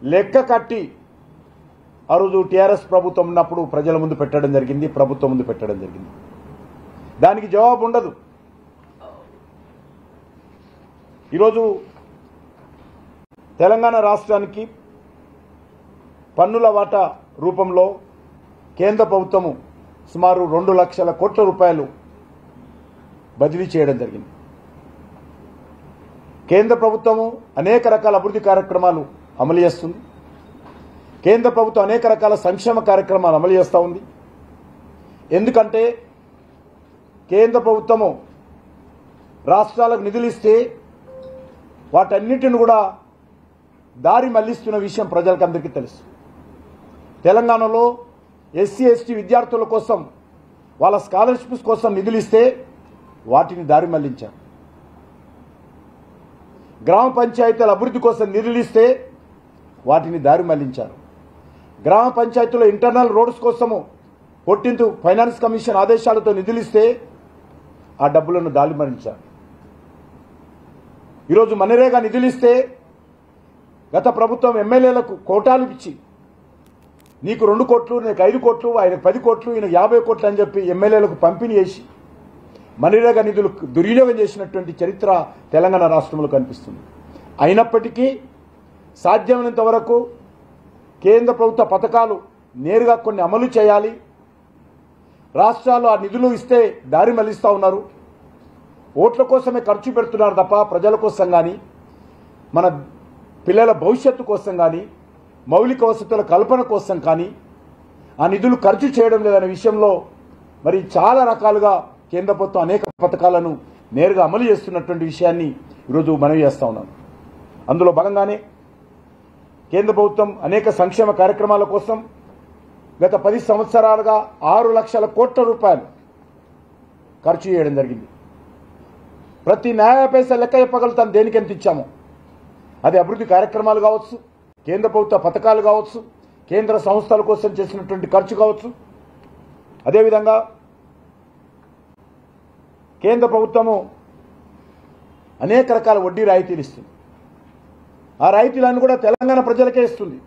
లెక్క కట్టి ఆ రోజు టీఆర్ఎస్ ప్రభుత్వం ఉన్నప్పుడు ప్రజల ముందు పెట్టడం జరిగింది, ప్రభుత్వం ముందు పెట్టడం జరిగింది. దానికి జవాబు ఉండదు. ఈరోజు తెలంగాణ రాష్ట్రానికి పన్నుల వాటా రూపంలో కేంద్ర ప్రభుత్వము సుమారు 2 లక్షల కోట్ల రూపాయలు బదిలీ చేయడం జరిగింది. కేంద్ర ప్రభుత్వము అనేక రకాల అభివృద్ధి కార్యక్రమాలు అమలు చేస్తుంది. కేంద్ర ప్రభుత్వం అనేక రకాల సంక్షేమ కార్యక్రమాలు అమలు చేస్తూ ఉంది. ఎందుకంటే కేంద్ర ప్రభుత్వము రాష్ట్రాలకు నిధులు ఇస్తే వాటన్నిటిని కూడా దారి మళ్లిస్తున్న విషయం ప్రజలకందరికీ తెలుసు. తెలంగాణలో ఎస్సీ ఎస్టీ విద్యార్థుల కోసం వాళ్ళ స్కాలర్షిప్స్ కోసం నిధులు ఇస్తే వాటిని దారి మళ్లించారు. గ్రామ పంచాయతీల అభివృద్ధి కోసం నిధులు ఇస్తే వాటిని దారి మళ్లించారు. గ్రామ పంచాయతీలో ఇంటర్నల్ రోడ్స్ కోసము 14th ఫైనాన్స్ కమిషన్ ఆదేశాలతో నిధులు ఇస్తే ఆ డబ్బులను దారి మళ్లించారు. ఈరోజు మనరేగా నిధులు ఇస్తే గత ప్రభుత్వం ఎమ్మెల్యేలకు కోటాలు ఇచ్చి నీకు 2 కోట్లు, నీకు 5 కోట్లు, ఆయనకు 10 కోట్లు, ఈయనకు 50 కోట్లు అని చెప్పి ఎమ్మెల్యేలకు పంపిణీ చేసి మనరేగా నిధులు దుర్వినియోగం చేసినటువంటి చరిత్ర తెలంగాణ రాష్ట్రంలో కనిపిస్తుంది. అయినప్పటికీ సాధ్యమైనంత వరకు కేంద్ర ప్రభుత్వ పథకాలు నేరుగా కొన్ని అమలు చేయాలి. రాష్ట్రాలు ఆ నిధులు ఇస్తే దారి మళ్లిస్తూ ఉన్నారు. ఓట్ల కోసమే ఖర్చు పెడుతున్నారు తప్ప ప్రజల కోసం కానీ, మన పిల్లల భవిష్యత్తు కోసం కానీ, మౌలిక వసతుల కల్పన కోసం కానీ ఆ నిధులు ఖర్చు చేయడం లేదనే విషయంలో మరి చాలా రకాలుగా కేంద్ర ప్రభుత్వం అనేక పథకాలను నేరుగా అమలు చేస్తున్నటువంటి విషయాన్ని ఈరోజు మనవి చేస్తూ ఉన్నాం. అందులో భాగంగానే కేంద్ర ప్రభుత్వం అనేక సంక్షేమ కార్యక్రమాల కోసం గత 10 సంవత్సరాలుగా 6 లక్షల కోట్ల రూపాయలు ఖర్చు చేయడం జరిగింది. ప్రతి న్యాయ పైసా లెక్క చెప్పగలుగుతాం దేనికి ఎంత ఇచ్చామో. అది అభివృద్ధి కార్యక్రమాలు కావచ్చు, కేంద్ర ప్రభుత్వ పథకాలు కావచ్చు, కేంద్ర సంస్థల కోసం చేసినటువంటి ఖర్చు కావచ్చు. అదేవిధంగా కేంద్ర ప్రభుత్వము అనేక రకాల వడ్డీ రాయితీలు ఇస్తుంది. ఆ రాయితీలను కూడా తెలంగాణ ప్రజలకే ఇస్తుంది.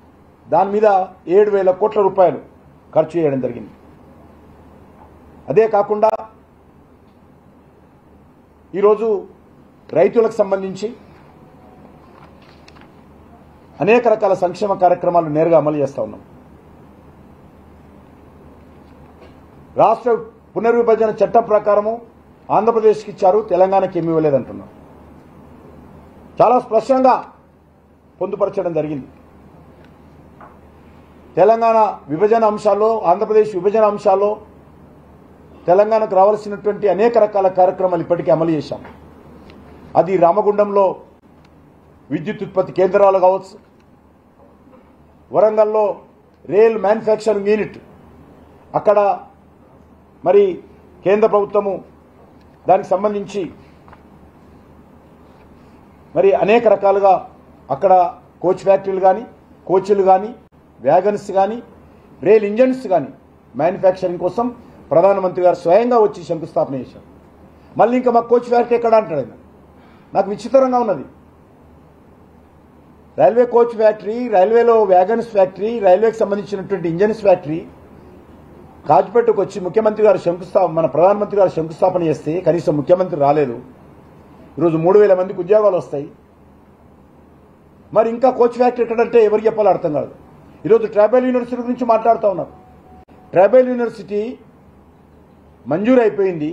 దాని మీద 7,000 కోట్ల రూపాయలు ఖర్చు చేయడం జరిగింది. అదే కాకుండా ఈరోజు రైతులకు సంబంధించి అనేక రకాల సంక్షేమ కార్యక్రమాలు నేరుగా అమలు చేస్తూ ఉన్నాం. రాష్ట్ర పునర్విభజన చట్టం ప్రకారము ఆంధ్రప్రదేశ్కి ఇచ్చారు, తెలంగాణకి ఏమి ఇవ్వలేదంటున్నారు. చాలా స్పష్టంగా పొందుపరచడం జరిగింది. తెలంగాణ విభజన అంశాల్లో, ఆంధ్రప్రదేశ్ విభజన అంశాల్లో తెలంగాణకు రావాల్సినటువంటి అనేక రకాల కార్యక్రమాలు ఇప్పటికే అమలు చేశాం. అది రామగుండంలో విద్యుత్ ఉత్పత్తి కేంద్రాలు కావచ్చు, వరంగల్లో రైల్ మ్యానుఫ్యాక్చరింగ్ యూనిట్, అక్కడ మరి కేంద్ర ప్రభుత్వము దానికి సంబంధించి మరి అనేక రకాలుగా అక్కడ కోచ్ ఫ్యాక్టరీలు కానీ, కోచ్లు కానీ, వ్యాగన్స్ కానీ, రైల్ ఇంజన్స్ కానీ మ్యానుఫ్యాక్చరింగ్ కోసం ప్రధానమంత్రి గారు స్వయంగా వచ్చి శంకుస్థాపన చేశారు. మళ్ళీ ఇంకా మా కోచ్ ఫ్యాక్టరీ ఎక్కడ అంటాడు. నాకు విచిత్రంగా ఉన్నది. రైల్వే కోచ్ ఫ్యాక్టరీ, రైల్వేలో వ్యాగన్స్ ఫ్యాక్టరీ, రైల్వేకి సంబంధించినటువంటి ఇంజన్స్ ఫ్యాక్టరీ కాజ్పేటకు వచ్చి ముఖ్యమంత్రి గారు మన ప్రధానమంత్రి గారు శంకుస్థాపన చేస్తే కనీసం ముఖ్యమంత్రి రాలేదు. ఈరోజు 3,000 మందికి ఉద్యోగాలు వస్తాయి. మరి ఇంకా కోచ్ ఫ్యాక్టరీ ఎక్కడంటే ఎవరికి చెప్పాలో అర్థం కాదు. ఈరోజు ట్రైబల్ యూనివర్సిటీ గురించి మాట్లాడుతూ ఉన్నారు. ట్రైబల్ యూనివర్సిటీ మంజూరు అయిపోయింది,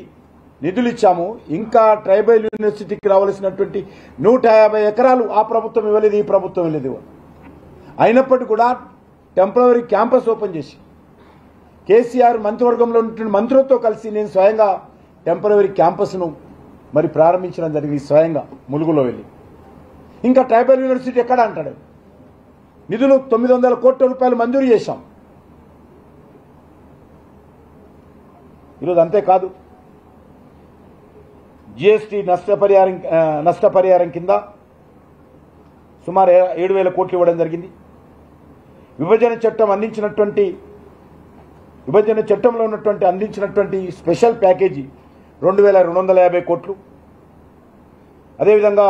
నిధులు ఇచ్చాము. ఇంకా ట్రైబల్ యూనివర్సిటీకి రావాల్సినటువంటి 150 ఎకరాలు ఆ ప్రభుత్వం ఇవ్వలేదు, ఈ ప్రభుత్వం ఇవ్వలేదు. అయినప్పటికీ కూడా టెంపరరీ క్యాంపస్ ఓపెన్ చేసి కేసీఆర్ మంత్రివర్గంలో ఉన్నటువంటి మంత్రులతో కలిసి నేను స్వయంగా టెంపరరీ క్యాంపస్ను మరి ప్రారంభించడం జరిగింది, స్వయంగా ములుగులో వెళ్ళి. ఇంకా ట్రైబల్ యూనివర్సిటీ ఎక్కడ అంటాడు. నిధులు 900 కోట్ల రూపాయలు మంజూరు చేశాం. ఈరోజు అంతేకాదు, జిఎస్టీ నష్టపరిహారం కింద సుమారు 7,000 కోట్లు ఇవ్వడం జరిగింది. విభజన చట్టంలో ఉన్నటువంటి అందించినటువంటి స్పెషల్ ప్యాకేజీ 2,250 కోట్లు. అదేవిధంగా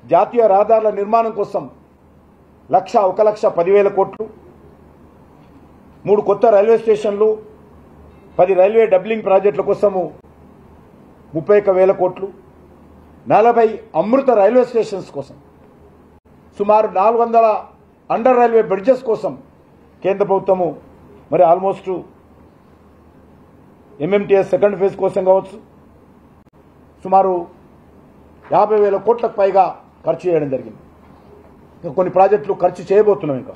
జాతీయ రహదారుల నిర్మాణం కోసం 1,10,000 కోట్లు, 3 కొత్త రైల్వే స్టేషన్లు, 10 రైల్వే డబ్లింగ్ ప్రాజెక్టుల కోసము 31,000 కోట్లు, 40 అమృత రైల్వే స్టేషన్స్ కోసం, సుమారు 400 అండర్ రైల్వే బ్రిడ్జెస్ కోసం కేంద్ర ప్రభుత్వము మరి ఆల్మోస్ట్ ఎంఎంటీఎస్ సెకండ్ ఫేజ్ కోసం కావచ్చు సుమారు 50,000 కోట్లకు పైగా ఖర్చు చేయడం జరిగింది. కొన్ని ప్రాజెక్టులు ఖర్చు చేయబోతున్నాం. ఇంకా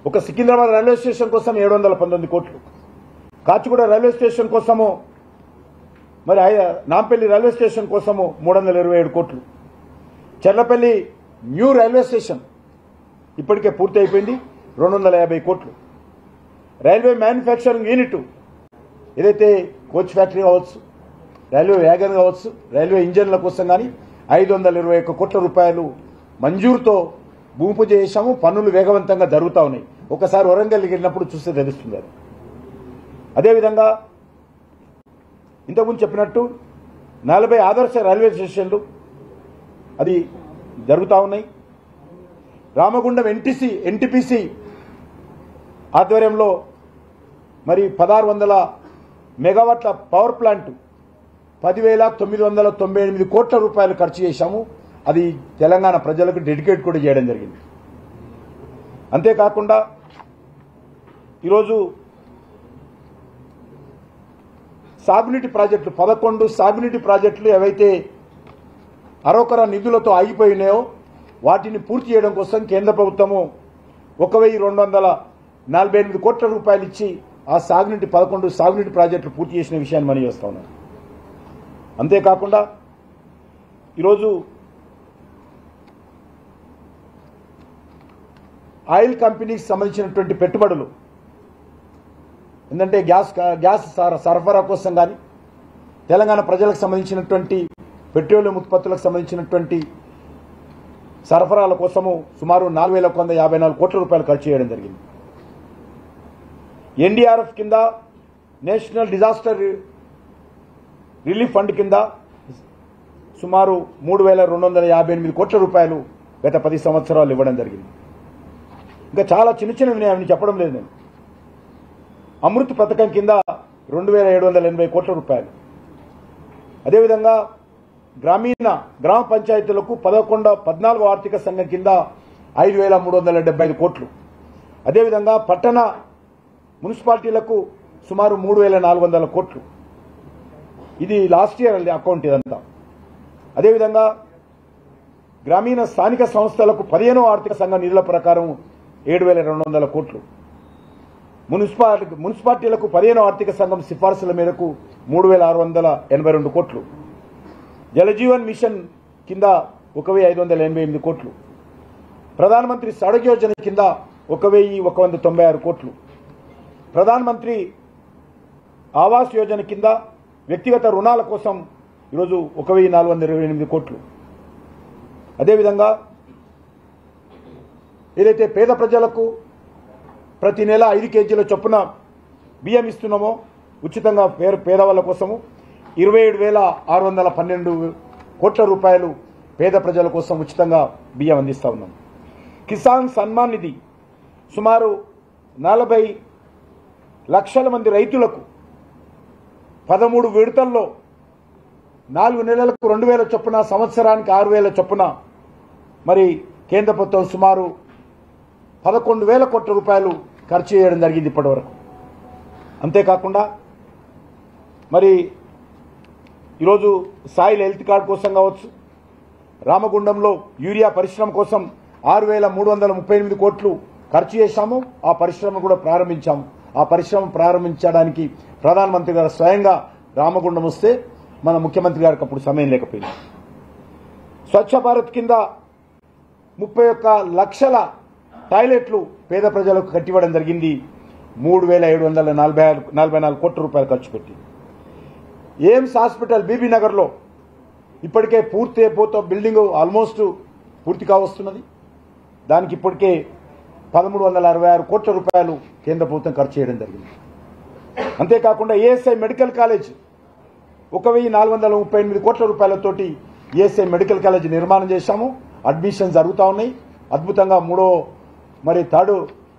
ఒక సికింద్రాబాద్ రైల్వే స్టేషన్ కోసం 719 కోట్లు, కాచిగూడ రైల్వే స్టేషన్ కోసము మరి నాంపల్లి రైల్వే స్టేషన్ కోసము 327 కోట్లు, చెర్లపల్లి న్యూ రైల్వే స్టేషన్ ఇప్పటికే పూర్తి అయిపోయింది 250 కోట్లు, రైల్వే మ్యానుఫ్యాక్చరింగ్ యూనిట్ ఏదైతే కోచ్ ఫ్యాక్టరీ కావచ్చు, రైల్వే వ్యాగన్ కావచ్చు, రైల్వే ఇంజన్ల కోసం కానీ 521 కోట్ల రూపాయలు మంజూరుతో భూమి పూజ చేశాము. పనులు వేగవంతంగా జరుగుతూ ఉన్నాయి. ఒకసారి వరంగల్ వెళ్ళినప్పుడు చూస్తే తెలుస్తుంది. అదేవిధంగా ఇంతకుముందు చెప్పినట్టు 40 ఆదర్శ రైల్వే స్టేషన్లు అది జరుగుతూ ఉన్నాయి. రామగుండం ఎన్టీపీసీ ఆధ్వర్యంలో మరి 1,600 మెగావాట్ల పవర్ ప్లాంట్ 10,998 కోట్ల రూపాయలు ఖర్చు చేశాము. అది తెలంగాణ ప్రజలకు డెడికేట్ కూడా చేయడం జరిగింది. అంతేకాకుండా ఈరోజు సాగునీటి ప్రాజెక్టులు 11 సాగునీటి ప్రాజెక్టులు ఏవైతే అరొకర నిధులతో ఆగిపోయినాయో వాటిని పూర్తి చేయడం కోసం కేంద్ర ప్రభుత్వము 1,248 కోట్ల రూపాయలు ఇచ్చి ఆ 11 సాగునీటి ప్రాజెక్టులు పూర్తి చేసిన విషయాన్ని మనం చేస్తా ఉన్నాం. అంతేకాకుండా ఈరోజు ఆయిల్ కంపెనీకి సంబంధించినటువంటి పెట్టుబడులు ఎందుకంటే గ్యాస్ సరఫరా కోసం కానీ తెలంగాణ ప్రజలకు సంబంధించినటువంటి పెట్రోలియం ఉత్పత్తులకు సంబంధించినటువంటి సరఫరాల కోసము సుమారు 4,154 కోట్ల రూపాయలు ఖర్చు చేయడం జరిగింది. ఎన్డీఆర్ఎఫ్ కింద నేషనల్ డిజాస్టర్ రిలీఫ్ ఫండ్ కింద సుమారు 3,258 కోట్ల రూపాయలు గత 10 సంవత్సరాలు ఇవ్వడం జరిగింది. ఇంకా చాలా చిన్న చిన్నవి చెప్పడం లేదు నేను. అమృత్ పథకం కింద 2,780 కోట్ల రూపాయలు, అదేవిధంగా గ్రామ పంచాయతీలకు 14వ ఆర్థిక సంఘం కింద 5,375 కోట్లు, అదేవిధంగా పట్టణ మున్సిపాలిటీలకు సుమారు 3,400 కోట్లు. ఇది లాస్ట్ ఇయర్ అకౌంట్ ఇదంతా. అదేవిధంగా గ్రామీణ స్థానిక సంస్థలకు 15వ ఆర్థిక సంఘం నిధుల ప్రకారం 7,200 కోట్లు, మున్సిపాలిటీలకు 15వ ఆర్థిక సంఘం సిఫార్సుల మేరకు 3,682 కోట్లు, జలజీవన్ మిషన్ కింద 1,588 కోట్లు, ప్రధానమంత్రి సడక్ యోజన కింద 1,196 కోట్లు, ప్రధానమంత్రి ఆవాస్ యోజన కింద వ్యక్తిగత రుణాల కోసం ఈరోజు 1,428 కోట్లు. అదేవిధంగా ఏదైతే పేద ప్రజలకు ప్రతి నెల 5 కేజీల చొప్పున బియ్యం ఇస్తున్నామో ఉచితంగా పేదవాళ్ళ కోసము 27,612 కోట్ల రూపాయలు పేద ప్రజల కోసం ఉచితంగా బియ్యం అందిస్తా ఉన్నాం. కిసాన్ సన్మాన్ నిధి సుమారు 40 లక్షల మంది రైతులకు 13 విడతల్లో 4 నెలలకు 2,000 చొప్పున, సంవత్సరానికి 6,000 చొప్పున మరి కేంద్ర ప్రభుత్వం సుమారు 11,000 కోట్ల రూపాయలు ఖర్చు చేయడం జరిగింది ఇప్పటివరకు. అంతేకాకుండా మరి ఈరోజు సాయిల్ హెల్త్ కార్డు కోసం కావచ్చు, రామగుండంలో యూరియా పరిశ్రమ కోసం 6,338 కోట్లు ఖర్చు చేశాము. ఆ పరిశ్రమ కూడా ప్రారంభించాము. ఆ పరిశ్రమ ప్రారంభించడానికి ప్రధానమంత్రి గారు స్వయంగా రామగుండం వస్తే మన ముఖ్యమంత్రి గారికి అప్పుడు సమయం లేకపోయింది. స్వచ్ఛ భారత్ కింద 31 లక్షల టాయిలెట్లు పేద ప్రజలకు కట్టివ్వడం జరిగింది. 3,744 కోట్ల రూపాయలు ఖర్చు పెట్టి ఎయిమ్స్ హాస్పిటల్ బీబీ నగర్లో ఇప్పటికే పూర్తి అయిపోతూ బిల్డింగ్ ఆల్మోస్ట్ పూర్తి కావస్తున్నది. దానికి ఇప్పటికే 1,366 కోట్ల రూపాయలు కేంద్ర ప్రభుత్వం ఖర్చు చేయడం జరిగింది. అంతేకాకుండా ఏఎస్ఐ మెడికల్ కాలేజ్ 1,438 కోట్ల రూపాయలతోటి ఏఎస్ఐ మెడికల్ కాలేజ్ నిర్మాణం చేశాము. అడ్మిషన్ జరుగుతూ ఉన్నాయి. అద్భుతంగా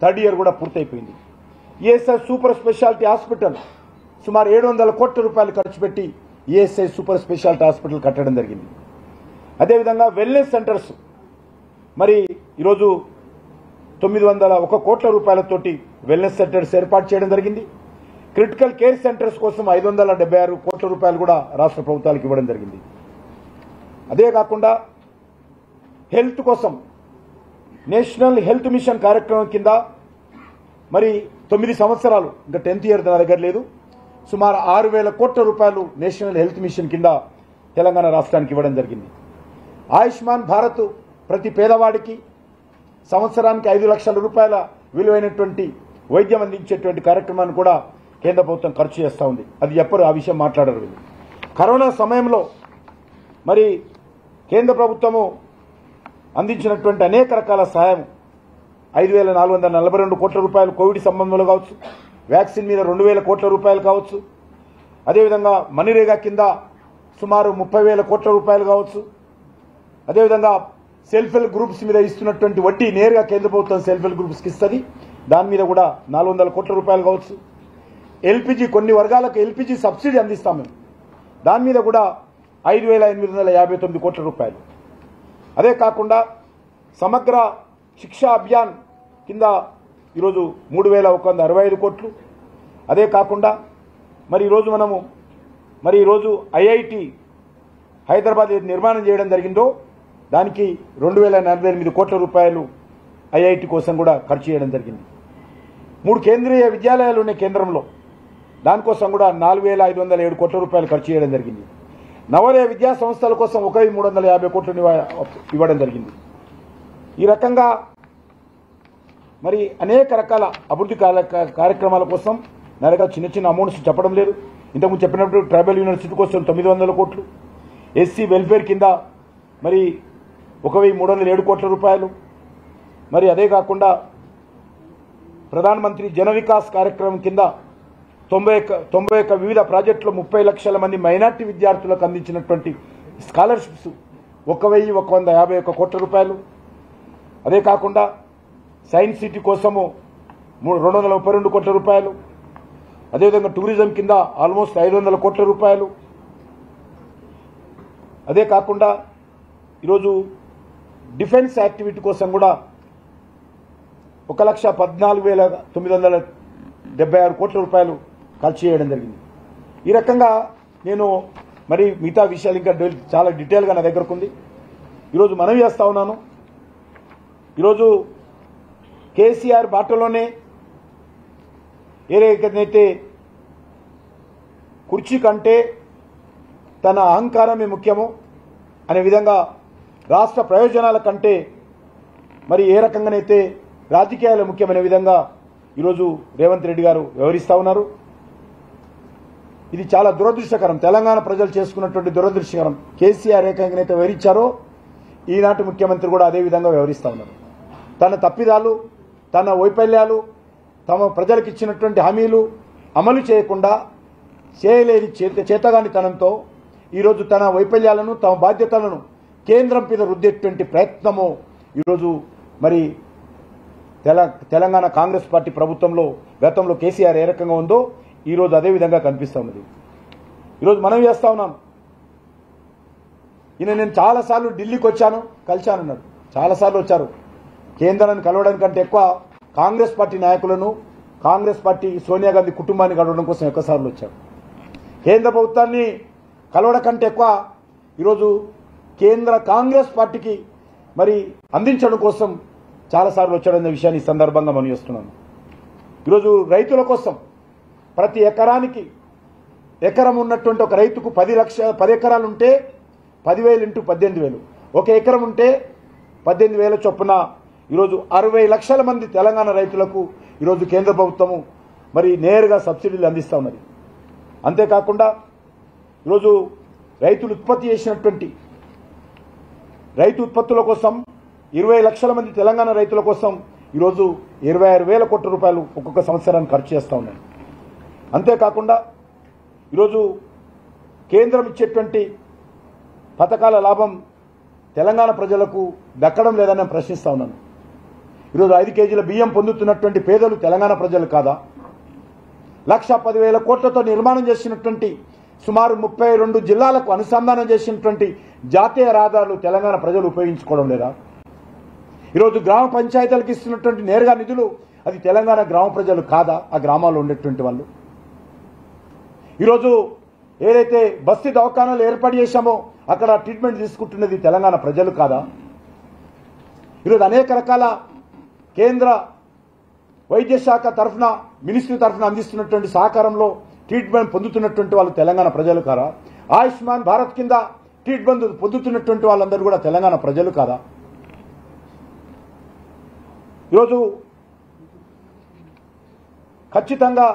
థర్డ్ ఇయర్ కూడా పూర్తయిపోయింది. ఈఎస్ఐ సూపర్ స్పెషాలిటీ హాస్పిటల్ సుమారు 700 కోట్ల రూపాయలు ఖర్చు పెట్టి ఈఎస్ఐ సూపర్ స్పెషాలిటీ హాస్పిటల్ కట్టడం జరిగింది. అదేవిధంగా వెల్నెస్ సెంటర్స్ మరి ఈరోజు 901 కోట్ల రూపాయలతోటి వెల్నెస్ సెంటర్స్ ఏర్పాటు చేయడం జరిగింది. క్రిటికల్ కేర్ సెంటర్స్ కోసం 576 కోట్ల రూపాయలు కూడా రాష్ట్ర ప్రభుత్వాలకు ఇవ్వడం జరిగింది. అదే కాకుండా హెల్త్ కోసం నేషనల్ హెల్త్ మిషన్ కార్యక్రమం కింద మరి 9 సంవత్సరాలు ఇంకా 10th ఇయర్ నా దగ్గర లేదు, సుమారు 6,000 కోట్ల రూపాయలు నేషనల్ హెల్త్ మిషన్ కింద తెలంగాణ రాష్ట్రానికి ఇవ్వడం జరిగింది. ఆయుష్మాన్ భారత్ ప్రతి పేదవాడికి సంవత్సరానికి 5 లక్షల రూపాయల విలువైనటువంటి వైద్యం అందించేటువంటి కార్యక్రమాన్ని కూడా కేంద్ర ప్రభుత్వం ఖర్చు చేస్తూ ఉంది. అది ఎప్పుడు ఆ విషయం మాట్లాడరు. కరోనా సమయంలో మరి కేంద్ర ప్రభుత్వము అందించినటువంటి అనేక రకాల సహాయం 5,442 కోట్ల రూపాయలు కోవిడ్ సంబంధంలో కావచ్చు, వ్యాక్సిన్ మీద 2,000 కోట్ల రూపాయలు కావచ్చు, అదేవిధంగా మనరేగా కింద సుమారు 30,000 కోట్ల రూపాయలు కావచ్చు, అదేవిధంగా సెల్ఫ్ హెల్ప్ గ్రూప్స్ మీద ఇస్తున్నటువంటి వడ్డీ నేరుగా కేంద్ర ప్రభుత్వం సెల్ఫ్ హెల్ప్ గ్రూప్స్కి ఇస్తుంది, దాని మీద కూడా 400 కోట్ల రూపాయలు కావచ్చు. ఎల్పిజి కొన్ని వర్గాలకు ఎల్పిజి సబ్సిడీ అందిస్తాం మేము, దాని మీద కూడా 5,859 కోట్ల రూపాయలు. అదే కాకుండా సమగ్ర శిక్షా అభియాన్ కింద ఈరోజు 3,165 కోట్లు. అదే కాకుండా మరి ఈరోజు మనము ఈరోజు ఐఐటి హైదరాబాద్ నిర్మాణం చేయడం జరిగిందో దానికి 2,048 కోట్ల రూపాయలు ఐఐటి కోసం కూడా ఖర్చు చేయడం జరిగింది. 3 కేంద్రీయ విద్యాలయాలు ఉన్నాయి కేంద్రంలో, దానికోసం కూడా 4,507 కోట్ల రూపాయలు ఖర్చు చేయడం జరిగింది. నవోదయ విద్యా సంస్థల కోసం 1,350 కోట్లను ఇవ్వడం జరిగింది. ఈ రకంగా మరి అనేక రకాల అభివృద్ధి కార్యక్రమాల కోసం నా దగ్గర చిన్న చిన్న అమౌంట్స్ చెప్పడం లేదు. ఇంతకుముందు చెప్పినప్పుడు ట్రైబల్ యూనివర్సిటీ కోసం 900 కోట్లు, ఎస్సీ వెల్ఫేర్ కింద మరి 1,307 కోట్ల రూపాయలు, మరి అదే కాకుండా ప్రధానమంత్రి జన వికాస్ కార్యక్రమం కింద 91 వివిధ ప్రాజెక్టులో 30 లక్షల మంది మైనార్టీ విద్యార్థులకు అందించినటువంటి స్కాలర్షిప్స్ 1,151 కోట్ల రూపాయలు. అదే కాకుండా సైన్స్ సిటీ కోసము 232 కోట్ల రూపాయలు, అదేవిధంగా టూరిజం కింద ఆల్మోస్ట్ 500 కోట్ల రూపాయలు. అదే కాకుండా ఈరోజు డిఫెన్స్ యాక్టివిటీ కోసం కూడా 1,14,976 కోట్ల రూపాయలు ఖర్చు చేయడం జరిగింది. ఈ రకంగా నేను మరి మిగతా విషయాలు ఇంకా చాలా డీటెయిల్గా నా దగ్గరకు ఉంది. ఈరోజు మనవి చేస్తా ఉన్నాను, ఈరోజు కేసీఆర్ బాటలోనే ఏదైతే కుర్చీ కంటే తన అహంకారమే ముఖ్యము అనే విధంగా రాష్ట్ర ప్రయోజనాల కంటే మరి ఏ రకంగానైతే రాజకీయాలు ముఖ్యమైన విధంగా ఈరోజు రేవంత్ రెడ్డి గారు వ్యవహరిస్తూ ఉన్నారు. ఇది చాలా దురదృష్టకరం. తెలంగాణ ప్రజలు చేసుకున్నటువంటి దురదృష్టకరం. కేసీఆర్ ఏ రకంగానైతే వ్యవహరించారో ఈనాటి ముఖ్యమంత్రి కూడా అదే విధంగా వ్యవహరిస్తూ ఉన్నారు. తన తప్పిదాలు, తన వైఫల్యాలు, తమ ప్రజలకు ఇచ్చినటువంటి హామీలు అమలు చేయకుండా చేయలేని చేతగానితనంతో ఈరోజు తన వైఫల్యాలను, తమ బాధ్యతలను కేంద్రం మీద రుద్దేటువంటి ప్రయత్నము ఈరోజు మరి తెలంగాణ కాంగ్రెస్ పార్టీ ప్రభుత్వంలో గతంలో కేసీఆర్ ఏ రకంగా ఉందో ఈరోజు అదే విధంగా కనిపిస్తూ ఉన్నది. ఈరోజు మనం చేస్తా ఉన్నాం. నేను చాలాసార్లు ఢిల్లీకి వచ్చాను, కలిశానన్నాడు. చాలాసార్లు వచ్చారు. కేంద్రాన్ని కలవడానికంటే ఎక్కువ కాంగ్రెస్ పార్టీ నాయకులను, కాంగ్రెస్ పార్టీ సోనియా గాంధీ కుటుంబాన్ని కలవడం కోసం ఎక్కువసార్లు వచ్చారు. కేంద్ర ప్రభుత్వాన్ని కలవడం కంటే ఎక్కువ ఈరోజు కేంద్ర కాంగ్రెస్ పార్టీకి మరి అందించడం కోసం చాలాసార్లు వచ్చాడన్న విషయాన్ని ఈ సందర్భంగా మనం చేస్తున్నాను. ఈరోజు రైతుల కోసం ప్రతి ఎకరానికి ఎకరం ఉన్నటువంటి ఒక రైతుకు 10 ఎకరాలు ఉంటే 10,000 × 18,000, ఒక ఎకరం ఉంటే 18,000 చొప్పున ఈరోజు 60 లక్షల మంది తెలంగాణ రైతులకు ఈరోజు కేంద్ర ప్రభుత్వము మరి నేరుగా సబ్సిడీలు అందిస్తూ ఉన్నది. అంతేకాకుండా ఈరోజు రైతులు ఉత్పత్తి చేసినటువంటి రైతు ఉత్పత్తుల కోసం 20 లక్షల మంది తెలంగాణ రైతుల కోసం ఈరోజు 26,000 కోట్ల రూపాయలు ఒక్కొక్క సంవత్సరానికి ఖర్చు చేస్తూ ఉన్నాయి. అంతేకాకుండా ఈరోజు కేంద్రం ఇచ్చేటువంటి పథకాల లాభం తెలంగాణ ప్రజలకు దక్కడం లేదని ప్రశ్నిస్తూ ఉన్నాను. ఈరోజు 5 కేజీల బియ్యం పొందుతున్నటువంటి పేదలు తెలంగాణ ప్రజలు కాదా? 1,10,000 కోట్లతో నిర్మాణం చేసినటువంటి సుమారు 32 జిల్లాలకు అనుసంధానం చేసినటువంటి జాతీయ రహదారులు తెలంగాణ ప్రజలు ఉపయోగించుకోవడం లేదా? ఈరోజు గ్రామ పంచాయతీలకు ఇస్తున్నటువంటి నేరుగా నిధులు అది తెలంగాణ గ్రామ ప్రజలు కాదా? ఆ గ్రామాల్లో ఉండేటువంటి వాళ్ళు ఈరోజు ఏదైతే బస్తీ దవాఖానాలు ఏర్పాటు చేశామో అక్కడ ట్రీట్మెంట్ తీసుకుంటున్నది తెలంగాణ ప్రజలు కాదా? ఈరోజు అనేక రకాల కేంద్ర వైద్య శాఖ తరఫున మినిస్ట్రీ తరఫున అందిస్తున్నటువంటి సహకారంలో ట్రీట్మెంట్ పొందుతున్నటువంటి వాళ్ళు తెలంగాణ ప్రజలు కాదా? ఆయుష్మాన్ భారత్ కింద ట్రీట్మెంట్ పొందుతున్నటువంటి వాళ్ళందరూ కూడా తెలంగాణ ప్రజలు కాదా? ఈరోజు ఖచ్చితంగా